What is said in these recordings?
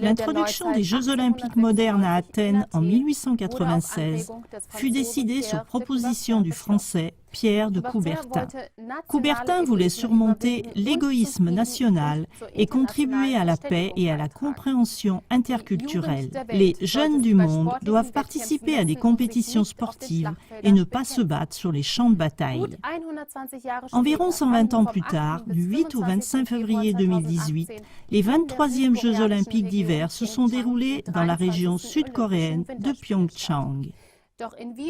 L'introduction des Jeux olympiques modernes à Athènes en 1896 fut décidée sur proposition du Français Pierre de Coubertin. Coubertin voulait surmonter l'égoïsme national et contribuer à la paix et à la compréhension interculturelle. Les jeunes du monde doivent participer à des compétitions sportives et ne pas se battre sur les champs de bataille. Environ 120 ans plus tard, du 8 au 25 février 2018, les 23e Jeux olympiques d'hiver se sont déroulés dans la région sud-coréenne de Pyeongchang.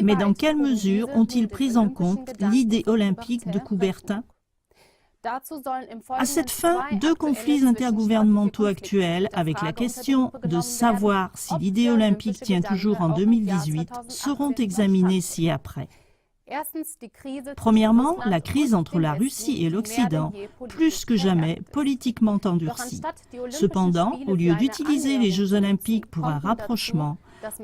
Mais dans quelle mesure ont-ils pris en compte l'idée olympique de Coubertin? À cette fin, deux conflits intergouvernementaux actuels avec la question de savoir si l'idée olympique tient toujours en 2018 seront examinés ci-après. Premièrement, la crise entre la Russie et l'Occident, plus que jamais politiquement endurcie. Cependant, au lieu d'utiliser les Jeux olympiques pour un rapprochement,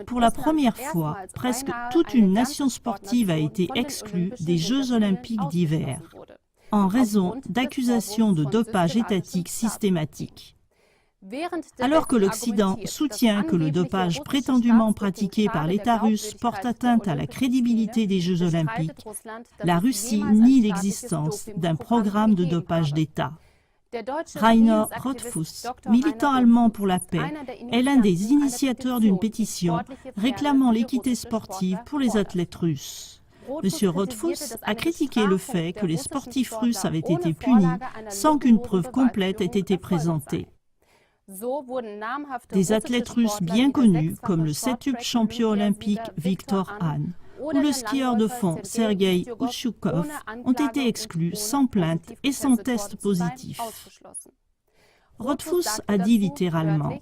pour la première fois, presque toute une nation sportive a été exclue des Jeux olympiques d'hiver, en raison d'accusations de dopage étatique systématique. Alors que l'Occident soutient que le dopage prétendument pratiqué par l'État russe porte atteinte à la crédibilité des Jeux olympiques, la Russie nie l'existence d'un programme de dopage d'État. Rainer Rothfuss, militant allemand pour la paix, est l'un des initiateurs d'une pétition réclamant l'équité sportive pour les athlètes russes. M. Rothfuss a critiqué le fait que les sportifs russes avaient été punis sans qu'une preuve complète ait été présentée. Des athlètes russes bien connus, comme le septuple champion olympique Viktor Han ou le skieur de fond Sergei Usyukov, ont été exclus sans plainte et sans test positif. Rothfuss a dit littéralement: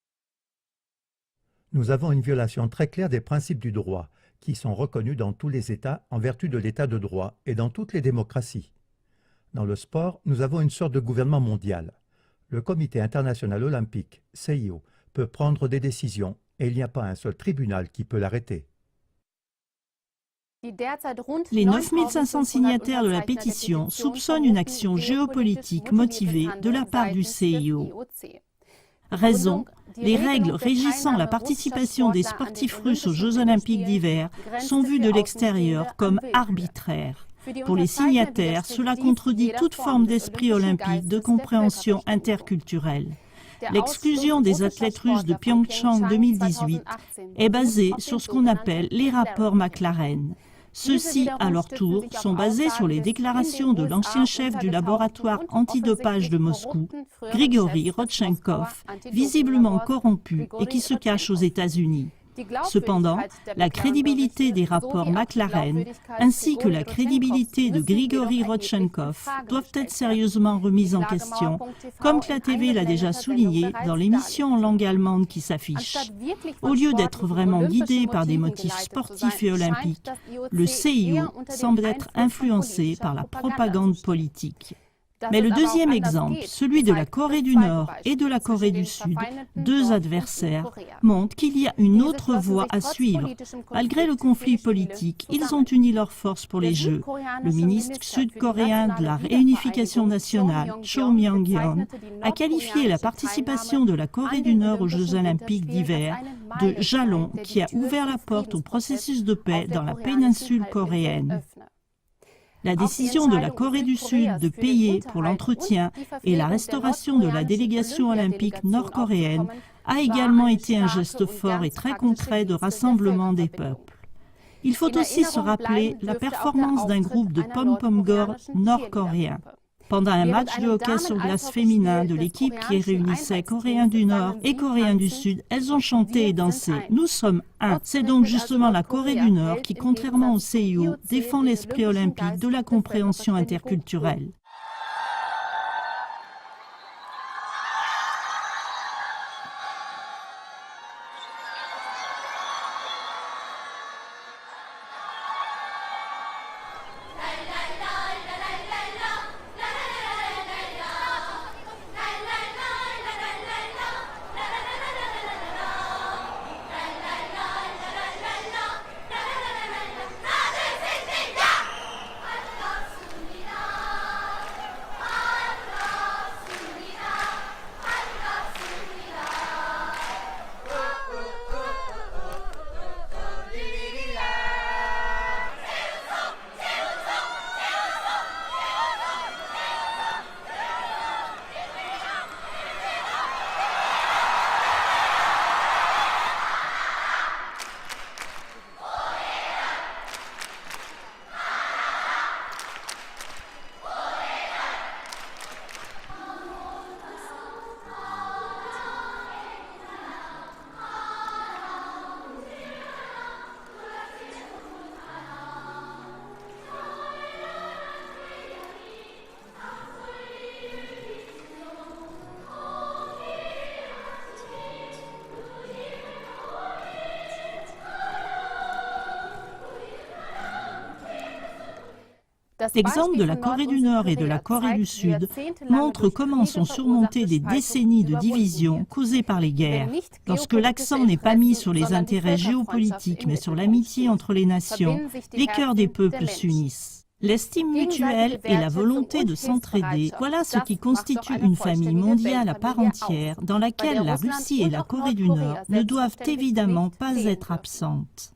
« Nous avons une violation très claire des principes du droit, qui sont reconnus dans tous les États en vertu de l'État de droit et dans toutes les démocraties. Dans le sport, nous avons une sorte de gouvernement mondial. Le Comité international olympique, CIO, peut prendre des décisions et il n'y a pas un seul tribunal qui peut l'arrêter. » Les 9500 signataires de la pétition soupçonnent une action géopolitique motivée de la part du CIO. Raison: les règles régissant la participation des sportifs russes aux Jeux olympiques d'hiver sont vues de l'extérieur comme arbitraires. Pour les signataires, cela contredit toute forme d'esprit olympique de compréhension interculturelle. L'exclusion des athlètes russes de Pyeongchang 2018 est basée sur ce qu'on appelle les rapports McLaren. Ceux-ci, à leur tour, sont basés sur les déclarations de l'ancien chef du laboratoire antidopage de Moscou, Grigori Rodchenkov, visiblement corrompu et qui se cache aux États-Unis. Cependant, la crédibilité des rapports McLaren ainsi que la crédibilité de Grigori Rodchenkov doivent être sérieusement remises en question, comme KlaTV l'a déjà souligné dans l'émission en langue allemande qui s'affiche. Au lieu d'être vraiment guidé par des motifs sportifs et olympiques, le CIO semble être influencé par la propagande politique. Mais le deuxième exemple, celui de la Corée du Nord et de la Corée du Sud, deux adversaires, montre qu'il y a une autre voie à suivre. Malgré le conflit politique, ils ont uni leurs forces pour les Jeux. Le ministre sud-coréen de la réunification nationale, Cho Myong-yeon, a qualifié la participation de la Corée du Nord aux Jeux olympiques d'hiver de jalon qui a ouvert la porte au processus de paix dans la péninsule coréenne. La décision de la Corée du Sud de payer pour l'entretien et la restauration de la délégation olympique nord-coréenne a également été un geste fort et très concret de rassemblement des peuples. Il faut aussi se rappeler la performance d'un groupe de pom-pom girls nord-coréens. Pendant un match de hockey sur glace féminin de l'équipe qui réunissait Coréens du Nord et Coréens du Sud, elles ont chanté et dansé « Nous sommes un ». C'est donc justement la Corée du Nord qui, contrairement au CIO, défend l'esprit olympique de la compréhension interculturelle. L'exemple de la Corée du Nord et de la Corée du Sud montre comment sont surmontées des décennies de divisions causées par les guerres. Lorsque l'accent n'est pas mis sur les intérêts géopolitiques mais sur l'amitié entre les nations, les cœurs des peuples s'unissent. L'estime mutuelle et la volonté de s'entraider, voilà ce qui constitue une famille mondiale à part entière dans laquelle la Russie et la Corée du Nord ne doivent évidemment pas être absentes.